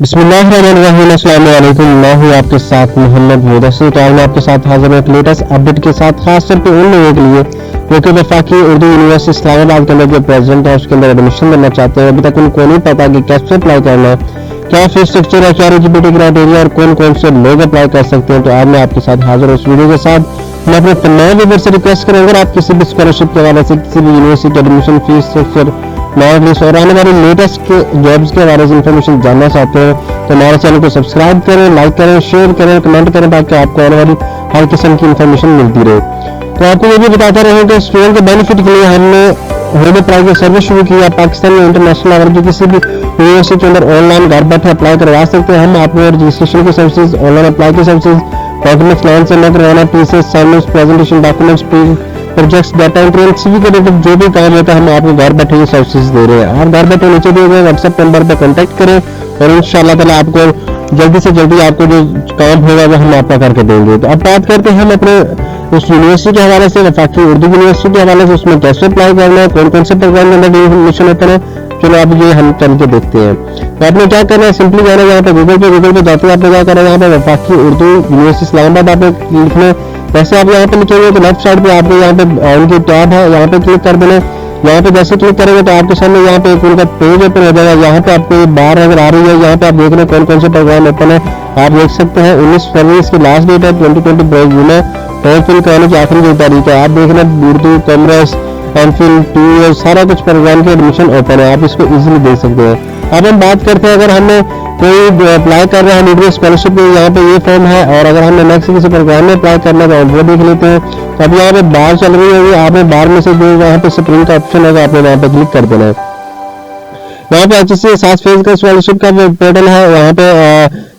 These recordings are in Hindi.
बिस्मिल्लाहिर्रहमानिर्रहीम। अस्सलाम वालेकुम। मैं हूँ आपके साथ मोहम्मद मुदस्सिर। तो आज मैं आपके साथ हाजिर हूँ एक लेटेस्ट अपडेट के साथ, खास तौर पे उन लोगों के लिए जो कि वफाकी उर्दू यूनिवर्सिटी इस्लामाबाद के अंदर जो प्रेसिडेंट है उसके अंदर एडमिशन लेना चाहते हैं। अभी तक उनको नहीं पता कि कैसे अप्लाई करना है, क्या फीस स्ट्रक्चर है, क्या एलिजिबिलिटी क्राइटेरिया और कौन कौन से लोग अप्लाई कर सकते हैं। तो आज मैं आपके साथ हाजिर हूँ इस वीडियो के साथ। मैं अपने तमाम व्यूअर से रिक्वेस्ट करूँगा, अगर आप किसी भी स्कॉलरशिप के हवाले से, किसी भी university admission fees structure, not list और आने वाली लेटेस्ट जॉब्स के बारे में इंफॉर्मेशन जानना चाहते हैं तो हमारे चैनल को सब्सक्राइब करें, लाइक करें, शेयर करें, कमेंट करें ताकि आपको आने वाली हर किस्म की इंफॉर्मेशन मिलती रहे। तो आपको ये भी बताता रहूँ कि स्टूडेंट के बेनिफिट के लिए हमने होम अप्लाई की सर्विस शुरू की है। पाकिस्तान में इंटरनेशनल लेवल की किसी भी यूनिवर्सिटी के अंदर ऑनलाइन घर बैठे अप्लाई करवा सकते हैं। हम आपको रजिस्ट्रेशन की सर्विसेज, ऑनलाइन अप्लाई की सर्विसेज, डॉक्यूमेंट्स लॉन्च से करवाना, TCS, assignments, presentation, documents, projects, data entry, CV के रिलेटेड जो भी काम होता है हम आपको घर बैठे ये सर्विसेज दे रहे हैं। आप घर बैठे नीचे दिए गए व्हाट्सएप नंबर पर कॉन्टैक्ट करें और इंशाअल्लाह ताला आपको जल्दी से जल्दी आपको जो काम होगा वो हम आपका करके देंगे। तो अब बात करते हैं हम अपने उस यूनिवर्सिटी के हवाले से, वफाकी उर्दू यूनिवर्सिटी के हवाले से, उसमें कैसे अप्लाई करना है, कौन कौन से प्रोग्राम के अंदर एडमिशन होता है। चलो अब ये हम चल के देखते हैं। तो आपने क्या करना है, सिंपली जाना है यहाँ पे गूगल पे जाते हैं आपने क्या करना है, यहाँ पे वफाकी उर्दू यूनिवर्सिटी इस्लामाबाद आपने लिखना है। वैसे आप यहाँ पे लिखेंगे तो लेफ्ट साइड पे आपको यहाँ पे उनकी टैब है, यहाँ पे क्लिक कर देना। यहाँ पे जैसे क्लिक करेंगे तो आपके सामने यहाँ पे एक उनका पेज ओपन हो जाएगा। यहाँ पे आपको ये बार अगर आ रही है, यहाँ पे आप देख रहे हैं कौन कौन से प्रोग्राम ओपन है। आप देख सकते हैं 19 फरवरी इसकी लास्ट डेट है, 2020 में फॉर्म फिल करने की आखिरी तारीख है। आप देख रहे हैं उर्दू, कॉमर्स, एमफिल, 2 ईयर सारा कुछ प्रोग्राम के एडमिशन ओपन है, आप इसको इजीली देख सकते हैं। अब हम बात करते हैं, अगर हमने कोई अप्लाई कर रहा है नीट स्कॉलरशिप में, यहाँ पे ये फॉर्म है, और अगर हमने नेक्स्ट किसी प्रोग्राम में अप्लाई करना है तो वो देख लेते हैं। तो अब यहाँ पे बार चल रही होगी, आपने बार में से जो यहाँ पे स्प्रिंग का ऑप्शन होगा आपने वहाँ पे क्लिक कर देना है। यहाँ पे HSC 7 फेज का स्कॉलरशिप का पोर्टल है। यहाँ पे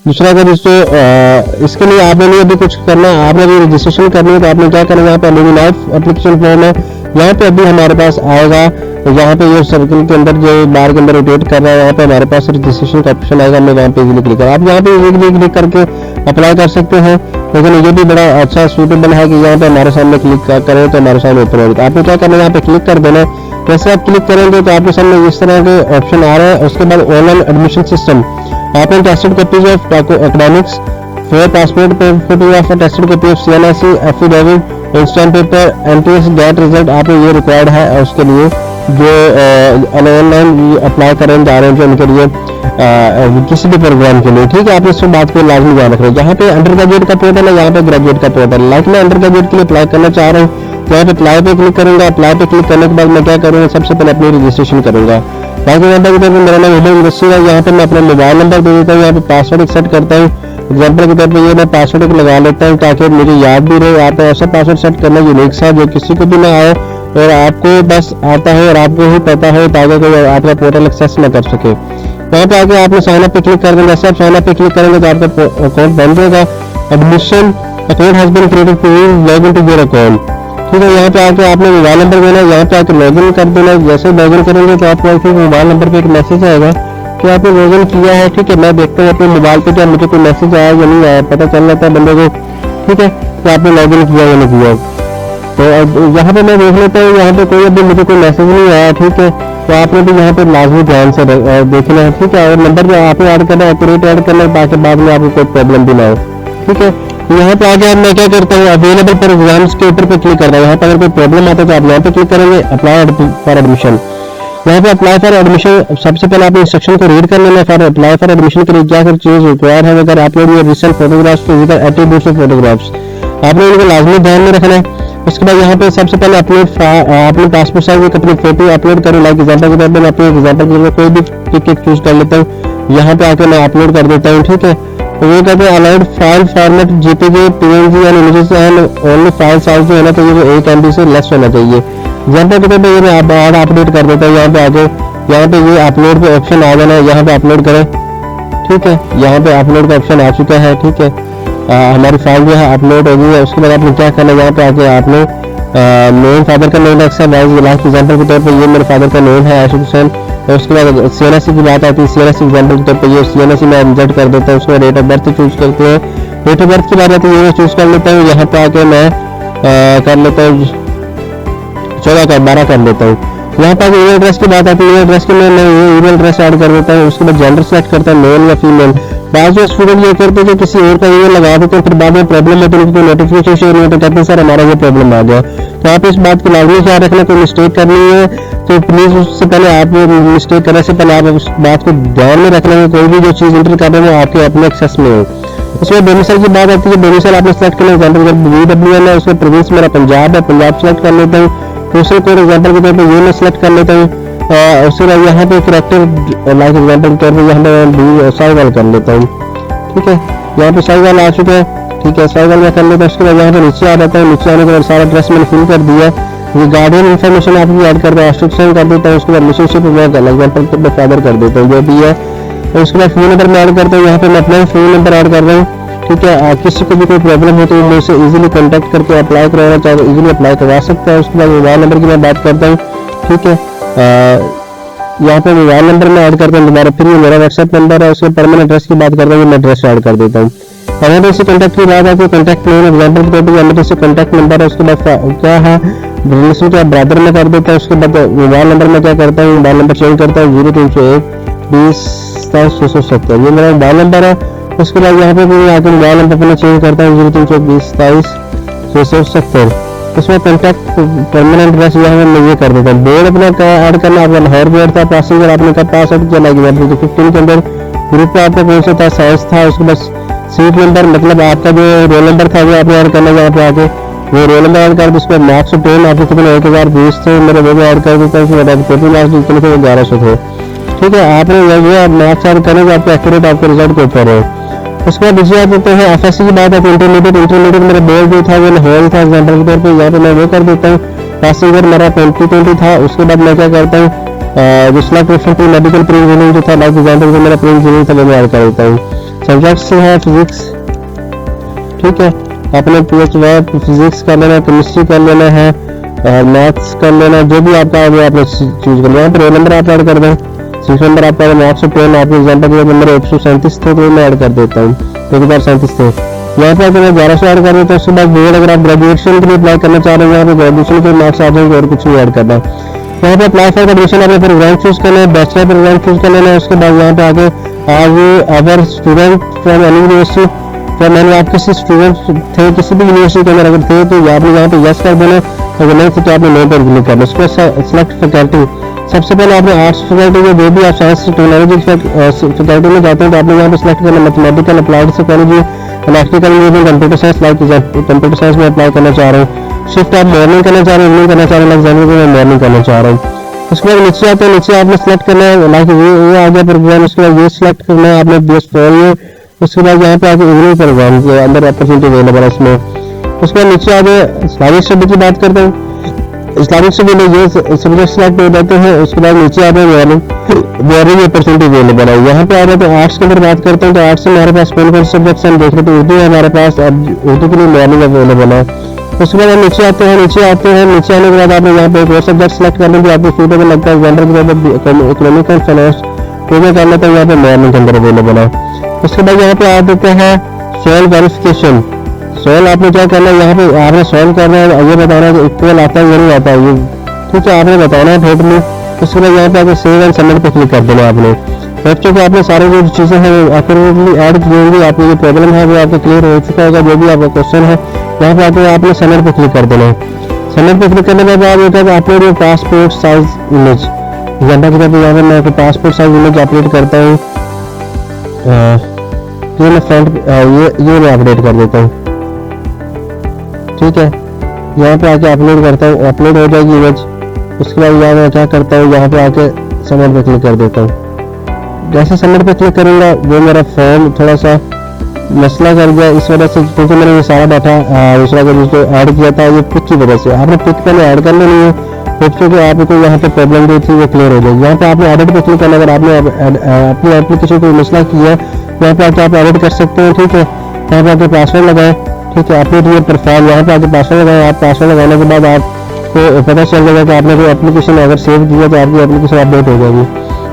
दूसरा अगर इसके लिए आपने नहीं अभी कुछ करना है, आपने अभी रजिस्ट्रेशन करनी है तो आपने क्या करना है, यहाँ पे लाइफ एप्लीकेशन फॉर्म है, यहाँ पे अभी हमारे पास आएगा। तो यहाँ पे ये सर्कल के अंदर जो बार के अंदर रोटेट कर रहा है, यहाँ पे हमारे पास रजिस्ट्रेशन का ऑप्शन आएगा, हमने वहाँ पे इजीली क्लिक करा। आप यहाँ पे इजीली क्लिक करके अप्लाई कर सकते हैं। लेकिन ये भी बड़ा अच्छा सूटेबल है कि यहाँ पे हमारे सामने क्लिक करें तो हमारे सामने ओपन होगा। आपने क्या करना है, यहाँ पे क्लिक कर देना है। जैसे आप क्लिक करेंगे तो आपके सामने इस तरह के ऑप्शन आ रहे हैं। उसके बाद ऑनलाइन एडमिशन सिस्टम, आपने tested copies of academics, four passport photograph, tested copy of CNSE, affidavit, instant paper, entrance get result आपने ये रिक्वायर्ड है उसके लिए जो ऑनलाइन अप्लाई करने जा रहे हैं, जो उनके लिए किसी भी प्रोग्राम के लिए। ठीक है, आपने इस बात को लाजमी ध्यान रखना है। यहाँ पे अंडर ग्रेजुएट का पोर्टल है, यहाँ पे ग्रेजुएट का पोर्टल है। लाइक मैं अंडर ग्रेजुएट के लिए अप्लाई करना चाह रहा हूँ, यहाँ पे अप्लाई पे क्लिक करूंगा। अप्लाई पे क्लिक करने के बाद मैं क्या करूँगा, सबसे पहले अपनी रजिस्ट्रेशन करूंगा। बाकी नंबर के मेरा नाम हिडन इंडस्ट्री है, यहाँ पे मैं अपना मोबाइल नंबर दे देता हूँ, यहाँ पे पासवर्ड सेट करता हूँ। एग्जाम्पल के तौर पर ये मैं पासवर्ड लगा लेता हूँ ताकि मुझे याद भी रहे। आप ऐसा पासवर्ड सेट करना यूनिक सा जो किसी को भी ना आए और आपको बस आता है और आपको ही पता हो, ताकि कोई आपका पोर्टल एक्सेस ना कर सके। यहाँ पे आके आपने साइन अप पे क्लिक कर देना। जैसे आप साइन अप पे क्लिक करेंगे तो आपका अकाउंट बन जाएगा। Admission account has been created to log in to your account. ठीक है, यहाँ पे आके आपने मोबाइल नंबर देना है, यहाँ पे आके लॉग इन कर देना। जैसे लॉग इन करेंगे तो आपको मोबाइल नंबर पे एक मैसेज आएगा कि आपने लॉग इन किया है। ठीक है, मैं देखता हूँ अपने मोबाइल पे क्या मुझे कोई मैसेज आया या नहीं आया, पता चल जाता है बंदे को। ठीक है, तो आपने लॉग इन किया या नहीं किया। तो यहाँ पे मैं देख लेता हूँ, यहाँ पे कोई अभी मुझे कोई मैसेज नहीं आया। ठीक है, तो आपने भी यहाँ पे लाजमी ध्यान से देखना है। ठीक है, और नंबर जो आपको ऐड करना है एक्यूरेट ऐड करना है ताकि बाद में आपको कोई प्रॉब्लम भी ना हो। ठीक है, यहाँ पे आगे मैं क्या करता हूँ, अवेलेबल फॉर एग्जाम्स के ऊपर पे क्लिक करता हूँ। यहाँ पे अगर कोई प्रॉब्लम आता है तो आप यहाँ पे क्लिक करेंगे, अप्लाई फॉर एडमिशन। यहाँ पे अप्लाई फॉर एडमिशन सबसे पहले आप इंस्ट्रक्शन को रीड कर लेना। फॉर अप्लाई फॉर एडमिशन के लिए क्या कर चीज रिक्वायर है, अगर upload your recent photographs to with attributes of photographs, आपने उनको लाजमी ध्यान में रखना है। उसके बाद यहाँ पे सबसे पहले अपने पासपोर्ट साइज एक अपनी फोटो अपलोड करें। लाइक एग्जाम्पल के तौर पर मैं अपने एग्जाम्पल के लिए कोई भी पिक चूज कर लेता हूँ, यहाँ पे आके मैं अपलोड कर देता हूँ। ठीक है, तो ये कहते हैं allowed file format JPG, PNG and images and only file size जो होना चाहिए वो 1 MB से लेस होना चाहिए। एग्जाम्पल के तौर पर ये मैं और अपडेट कर देता हूँ। यहाँ पे आके यहाँ पे ये अपलोड पे ऑप्शन आ जाना है, यहाँ पे अपलोड करें। ठीक है, यहाँ पे अपलोड का ऑप्शन आ चुका है। ठीक है, हमारी फाइल जो है अपलोड हो गई है। उसके बाद आपने क्या करना है, यहाँ पे आके आपने नेम फादर का name except wise last example के तौर पर ये मेरे फादर का नेम है आशिक हुसैन। और उसके बाद CNSE की बात आती है, CNSE एग्जाम्पल के तौर पर ये CNSE मैं इंसर्ट कर देता हूँ। उसमें डेट ऑफ बर्थ चूज करते हैं। डेट ऑफ बर्थ की बात आती है, ये मैं चूज कर लेता हूँ। यहाँ पे आके मैं कर लेता हूँ 14 का 12 कर लेता हूँ। यहाँ पर ईमेल एड्रेस की बात आती है, ईमेल एड्रेस के लिए मैं ये ईमेल एड्रेस ऐड कर देता हूँ। उसके बाद जेंडर सेलेक्ट करता हूँ, मेल या फीमेल। बाद जो स्टूडेंट ये करते हैं कि किसी और का ईमेल लगा देते हैं, फिर बाद में प्रॉब्लम होती है, उनको नोटिफिकेशन नहीं होता, कहते हैं सर हमारा ये प्रॉब्लम आ गया। तो आप इस बात की लाजमी ख्याल रखना, कोई मिस्टेक करनी है तो प्लीज़ उससे पहले आप मिस्टेक करने से पहले आप उस बात को ध्यान में रख लेंगे, कोई भी जो चीज़ इंटर कर रहे हो आपके अपने एक्सेस में हो। उसमें डोमिसाइल की बात आती है, डोमिसाइल आपने सेलेक्ट करना, एग्जाम्पल BWN है, उसमें प्रोविंस मेरा पंजाब है, पंजाब सेलेक्ट कर लेता हूँ। पोस्टल कोड एग्जाम्पल के तौर पर ये मैं सेलेक्ट कर लेता हूँ। उसके बाद यहाँ पे करेक्टर लाइक एग्जाम्पल के तौर पर यहाँ पे साइवाल कर लेता हूँ। ठीक है, यहाँ पे साइवाल आ चुका है। ठीक है, साइवाल में कर लेता हूँ। उसके बाद यहाँ पे नीचे आ जाता है, नीचे आने के बाद सारा एड्रेस मैंने फिल कर दिया। ये गार्डियन इन्फॉर्मेशन आपकी ऐड कर दिया, एस्ट्रिक्शन कर देता हूँ। उसके बाद रिलेशनशिप में एग्जाम्पल के फादर कर देता हूँ जो भी है। और उसके बाद फोन नंबर में ऐड करता हूँ, यहाँ पे मैं अपना फोन नंबर ऐड कर रहा हूँ। ठीक है, किसी को भी कोई प्रॉब्लम हो तो वो मुझसे इजीली कांटेक्ट करके अप्लाई करवाना चाहे तो इजीली अप्लाई करवा सकता है। उसके बाद मोबाइल नंबर की मैं बात करता हूँ। ठीक है, यहाँ पे मोबाइल नंबर में ऐड करता हूँ दोबारा, फिर ये मेरा व्हाट्सएप नंबर है। उसके परमानेंट एड्रेस की बात करता हूँ, मैं एड्रेस ऐड कर देता हूँ। एमरजेंसी कॉन्टैक्ट की बात आती है, कॉन्टैक्ट नेम एग्जाम्पल के तौर पर एमरजेंसी कॉन्टैक्ट नंबर है। उसके बाद क्या है रिलेशन क्या ब्रदर में कर देता है। उसके बाद मोबाइल नंबर में क्या करता हूँ, मोबाइल नंबर चेंज करता हूँ 0301-20-27-670, ये मेरा मोबाइल नंबर है। उसके बाद यहाँ पे मैं आकर मोबाइल नंबर अपना चेंज करता हूँ 0320-27-670। उसमें कॉन्टैक्ट परमानेंट एड्रेस यहाँ पे मैं ये कर देता हूँ। बोर्ड अपना ऐड करना, आपका लाहौर बोर्ड था, पासिंग और आपने कब पास आउट किया, लाइक 15 के अंदर ग्रुप पे आपका कौन सा था, साइंस था। उसके बाद सीट नंबर मतलब आपका जो रोल नंबर था वो आपने ऐड करना, यहाँ पे आके वो रोल नंबर ऐड कर दो। उसके बाद मार्क्स और टेन आपके कितने 1020 थे, मेरे वो भी ऐड कर देता हूँ। उसके बाद टोटल मार्क्स जितने थे 1100 थे। ठीक है, आपने ये मार्क्स ऐड करेंगे आपको एक्यूरेट आपके रिजल्ट के ऊपर है। उसके बाद नीचे आ जाते हैं FSC की बात है, इंटरमीडिएट मेरा बोर्ड जो था वो लाहौर था एग्जाम्पल के तौर पर, यहाँ पे मैं वो कर देता हूँ। पासिंग ईयर मेरा 2020 था। उसके बाद मैं क्या करता हूँ, जो सिलेक्ट ऑप्शन पे मेडिकल प्री इंजीनियरिंग जो था लाइक एग्जाम्पल में मेरा प्री इंजीनियरिंग था वो मैं ऐड कर देता हूँ। सब्जेक्ट्स है फिजिक्स। ठीक है, अपने PH फिजिक्स कर लेना, केमिस्ट्री कर लेना है, मैथ्स कर लेना, जो भी आपका है वो आपने चूज कर लेना। रोल नंबर आप ऐड कर दें, सीट नंबर आपका मार्क्स और टेन आपके एग्जाम्पल के नंबर 137 थे तो मैं ऐड कर देता हूँ, 1037 थे। यहाँ पे मैं 1100 ऐड कर देता हूँ। उसके बाद बोर्ड अगर आप ग्रेजुएशन के लिए अप्लाई करना चाह रहे हैं, यहाँ पे ग्रेजुएशन के मार्क्स आ जाएंगे और कुछ नहीं ऐड करना। यहाँ पे अप्लाई फॉर एडमिशन आपने प्रोग्राम चूज करना है, बैचलर प्रोग्राम चूज कर लेना है। उसके बाद यहाँ पे आगे अगर student from any university from any, आप किसी स्टूडेंट थे किसी भी यूनिवर्सिटी के अंदर अगर थे तो आपने यहाँ पे यस कर देना, अगर नहीं थे तो आपने नो पर क्लिक करना। उसके बाद सिलेक्ट फैकल्टी, सबसे पहले आपने आर्ट्स फैकल्टी में जो भी आप साइंस टेक्नोलॉजी फैकल्टी में जाते हैं तो आपने यहाँ पे सिलेक्ट करना mathematical, applied psychology, electrical engineering, computer science, like computer science में अप्लाई करना चाह रहा हूँ। शिफ्ट आप मॉर्निंग करना चाह रहे हैं, इवनिंग करना चाह रहे हैं, एग्जाम्पल में मॉर्निंग करना चाह रहा हूँ। उसके बाद नीचे आते हैं, नीचे आपने सेलेक्ट करना है लाइक ये आ गया प्रोग्राम। उसके बाद ये सिलेक्ट करना है आपने BS4। उसके बाद यहाँ पे आके इवनिंग प्रोग्राम के अंदर अपॉर्चुनिटी अवेलेबल है इसमें। उसके बाद नीचे आगे इस्लामिक स्टडी की बात करते हैं, इस्लामिक स्टडी में ये सब्जेक्ट सिलेक्ट हो जाते हैं। उसके बाद नीचे आते हैं मॉर्निंग अपॉर्चुनिटी अवेलेबल है। यहाँ पे आ रहे हैं आर्ट्स के अंदर बात करते हैं तो आर्ट्स में हमारे पास कौन कौन से सब्जेक्ट्स हम देख रहे हैं, उर्दू है हमारे पास, उर्दू के लिए मॉर्निंग अवेलेबल है। उसके बाद हम नीचे आते हैं, नीचे आने के बाद आपने यहाँ पे एक और सब्जेक्ट सेलेक्ट करना जो आपको सूटेबल लगता है, एग्जाम्पल के तौर पर इकोनॉमिक एंड फाइनेंस तो मैं कर लेता हूँ, यहाँ पे मॉर्निंग के अंदर अवेलेबल है। उसके बाद यहाँ पे आ देते हैं सॉइल वेरिफिकेशन। सॉइल आपने क्या करना है, यहाँ पे आपने सॉल्व करना है, ये बताना है इक्वल आता है या नहीं आता है, ये ठीक है आपने बताना है टोटली। उसके बाद यहाँ पे आके सेव एंड सबमिट पे क्लिक कर देना आपने। बच्चों को आपने सारी जो चीज़ें हैं एक्यूरेटली ऐड की होंगी, आपकी जो प्रॉब्लम है वो आपको क्लियर हो चुका होगा, जो भी आपका क्वेश्चन है यहाँ पे आके आपने सबमिट पे क्लिक कर देना है। सबमिट पे क्लिक करने के बाद होता है upload your passport size image, example के तौर पर यहाँ पे मैं पासपोर्ट साइज इमेज अपलोड करता हूँ। ये मैं फ्रंट ये मैं अपडेट कर देता हूँ। ठीक है, यहाँ पे आके अपलोड करता हूँ, अपलोड हो जाएगी इमेज। उसके बाद यहाँ मैं क्या करता हूँ, यहाँ पे आके सबमिट पे क्लिक कर देता हूँ। जैसे सबमिट पे क्लिक करूँगा वो मेरा फॉर्म थोड़ा सा मसला कर गया इस वजह से, क्योंकि मैंने ये सारा डाटा दूसरा जो ऐड किया था ये पिक की वजह से। आपने पिक पहले ऐड कर लेनी है, पिक के आपको यहाँ पे प्रॉब्लम जो थी वो क्लियर हो जाएगी। यहाँ पे आपने एडिट पे क्लिक करना, अगर आपने अपनी एप्लीकेशन को मसला किया है यहाँ पे आके आप एडिट कर सकते हैं। ठीक है, यहाँ पे आके पासवर्ड लगाएं। ठीक है, अपडेट योर प्रोफाइल, यहाँ पे आके पासवर्ड लगाएं। आप पासवर्ड लगाने के बाद आपको पता चल जाएगा कि आपने कोई एप्लीकेशन अगर सेव किया तो आपकी एप्लीकेशन अपडेट हो जाएगी।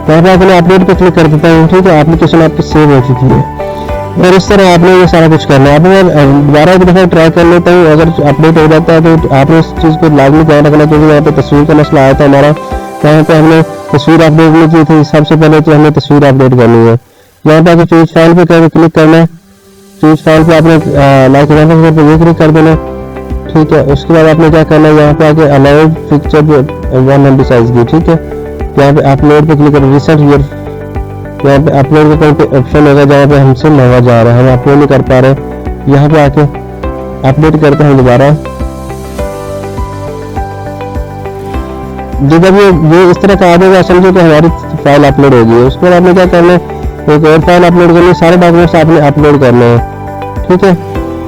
यहाँ पे आपने अपडेट पे क्लिक कर देता हूँ। ठीक है, एप्लीकेशन आपकी सेव हो चुकी है और इस तरह आपने ये सारा कुछ करना है। अब मैं दोबारा एक दफ़ा ट्राई कर लेता हूँ, अगर अपडेट हो जाता है तो आपने इस चीज़ को लाजमी ध्यान रखना, क्योंकि यहाँ पे तस्वीर का मसला आया था हमारा। यहाँ पे हमने तस्वीर अपडेट नहीं की थी, सबसे पहले तो हमें तस्वीर अपडेट करनी है। यहाँ पे आके चूज फाइल पे क्लिक करना है, चूज फाइल पे आपने लाइक एग्जांपल पे ये क्लिक कर देना, ठीक है। उसके बाद आपने क्या करना है, यहाँ पे आके अलाउड पिक्चर 1 MB साइज की, ठीक है। यहाँ पे अपलोड पे क्लिक करें, रिसेट हियर, यहाँ पे अपलोड का कहीं पे ऑप्शन होगा जहाँ पे हमसे महंगा जा रहा है, हम अपलोड नहीं कर पा रहे। यहाँ पे आके अपडेट करते हैं दोबारा। जब ये इस तरह का आ जाएगा, समझो कि हमारी फाइल अपलोड होगी है। उसके बाद आपने क्या करना है, एक और फाइल अपलोड करनी है, सारे डॉक्यूमेंट्स आपने अपलोड करने हैं, ठीक है।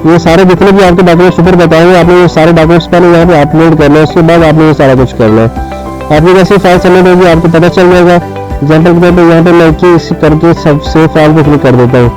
ये सारे जितने भी आपके डॉक्यूमेंट्स ऊपर बताएंगे, आपने ये सारे डॉक्यूमेंट्स पहले यहाँ पे अपलोड करना है, उसके बाद आपने ये सारा कुछ करना है। आपकी जैसे फाइल सबमिट होगी आपको पता चल जाएगा। एग्जाम्पल के तौर पर यहाँ पे मैं इसी करके सब सेव फाइल पे क्लिक कर देता हूँ,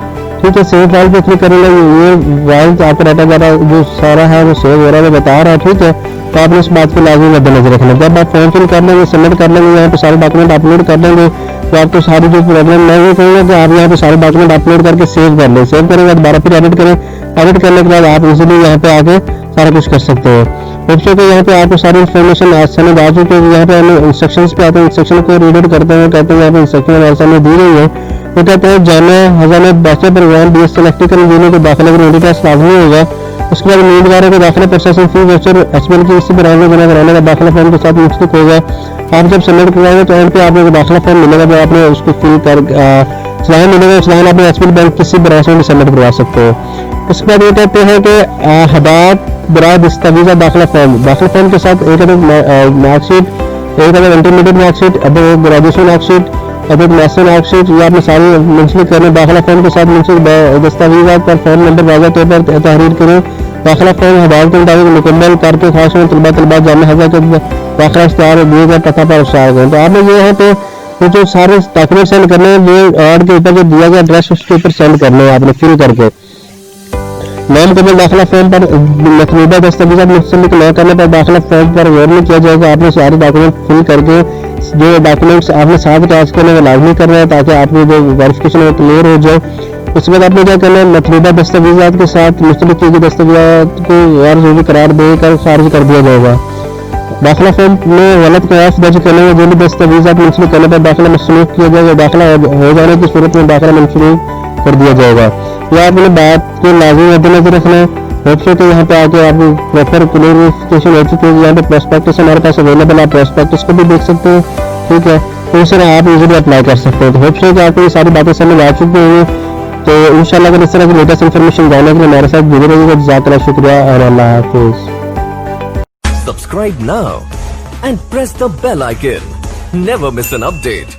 ठीक है। सेव फाइल पे क्लिक करेंगे, ये फाइल आपका डाटा वगैरह जो सारा है वो सेव हो रहा है, बता रहा है, ठीक है। तो आपने इस बात को लाजमी मद्देनजर रखना। जब आप फॉर्म फिल कर लेंगे, सबमिट कर लेंगे, यहाँ पे सारे डॉक्यूमेंट अपलोड कर लेंगे, तो आपको सारी जो प्रॉब्लम मैं ये कहूँगा कि आप यहाँ पे सारे डॉक्यूमेंट अपलोड करके सेव कर लें। सेव करने के बाद दोबारा फिर एडिट करें, एडिट करने के बाद आप इजीली यहाँ पे आके सारा कुछ कर सकते हैं। होप्स को यहाँ पे आपको सारी इन्फॉर्मेशन समझ आ चुकी है। यहाँ पे हमें इंस्ट्रक्शंस पे आते हैं, इंस्ट्रक्शन को रीड आउट करते हैं, कहते हैं यहाँ पे इंस्ट्रक्शन हमारे सामने दी गई है। तो कहते हैं Jamia Hazara bachelor program BSc electrical engineering के दाखिले के लिए टेस्ट लाजमी होगा। उसके बाद उम्मीदवारों को दाखिला प्रोसेसिंग फी वाउचर HBL की इसी ब्रांच में जमा कराने का दाखिला फॉर्म के साथ मुश्किल होगा। आप जब सबमिट करवाएंगे तो एंड पे आपको दाखिला फॉर्म मिलेगा, जो आपने उसको फिल कर चलान मिलेगा। चलान अपने HBL बैंक किसी ब्रांच में भी सबमिट करवा सकते हो। उसके बाद ये कहते हैं कि हदायत बराए दस्तावेज़ दाखिला फॉर्म के साथ एक मार्कशीट, एक इंटरमीडिएट मार्कशीट, अब ग्रेजुएशन मार्कशीट, अब मास्टर मार्कशीट, ये आपने सारी मुंसलिक करने। दाखिला फॉर्म के साथ मुंसलिक दस्तावेज़ात पर फॉर्म नंबर वाज़ह तौर पर तहरीर करें। दाखिला फॉर्म हदायत के मुताबिक मुकम्मल करके खास तलबा जामिया हज़ारा के दाखिला इख्तियार दिए गए पता पर इरशाद करें। तो आपने ये है तो वो जो सारे डॉक्यूमेंट सेंड करने हैं, वो ऐड के ऊपर जो दिया गया एड्रेस उसके ऊपर सेंड करने हैं आपने फिल करके। नाम कबल दाखिला फॉर्म पर मतलूबा दस्तावेज़ात मुंसलिक न करने पर दाखिला फॉर्म पर गौर नहीं किया जाएगा। आपने सारे डॉक्यूमेंट फिल करके जो डॉक्यूमेंट्स आपने साथ अटैच करने में लाजमी करना है, ताकि आपकी जो वेरिफिकेशन है क्लियर हो जाए। उसके बाद आपने क्या करना है, मतलूबा दस्तावेज़ात के साथ मुंसलिक किए गए दस्तावेज़ात को गैर ज़रूरी करार देकर खारिज कर दिया जाएगा। दाखिला फॉर्म में गलत कयास दर्ज करने में जो भी दस्तावेज़ात मुंसलिक करने पर दाखिला मंसूख किया जाएगा, दाखिला हो जाने की सूरत में दाखिला मंसूख कर दिया जाएगा। यह आपने बात को लाजमी मद्देनजर रखना है। होप्स तो यहाँ पे आके आपको प्रॉपर क्लियरिफिकेशन हो चुकी है। यहाँ पे प्रोस्पेक्टस हमारे पास अवेलेबल है, आप प्रोस्पेक्टस को भी देख सकते हैं, ठीक है। तो इस तरह आप इजीली अप्लाई कर सकते हैं। तो होप्स कि आपको ये सारी बातें समझ आ चुकी होंगी। तो इंशाल्लाह अगर इस तरह की लेटेस्ट इन्फॉर्मेशन जानने के लिए हमारे साथ जुड़े रहिएगा। जज़ाकल्लाह, शुक्रिया और अल्लाह हाफिज़। Subscribe now and press the bell icon. Never miss an update.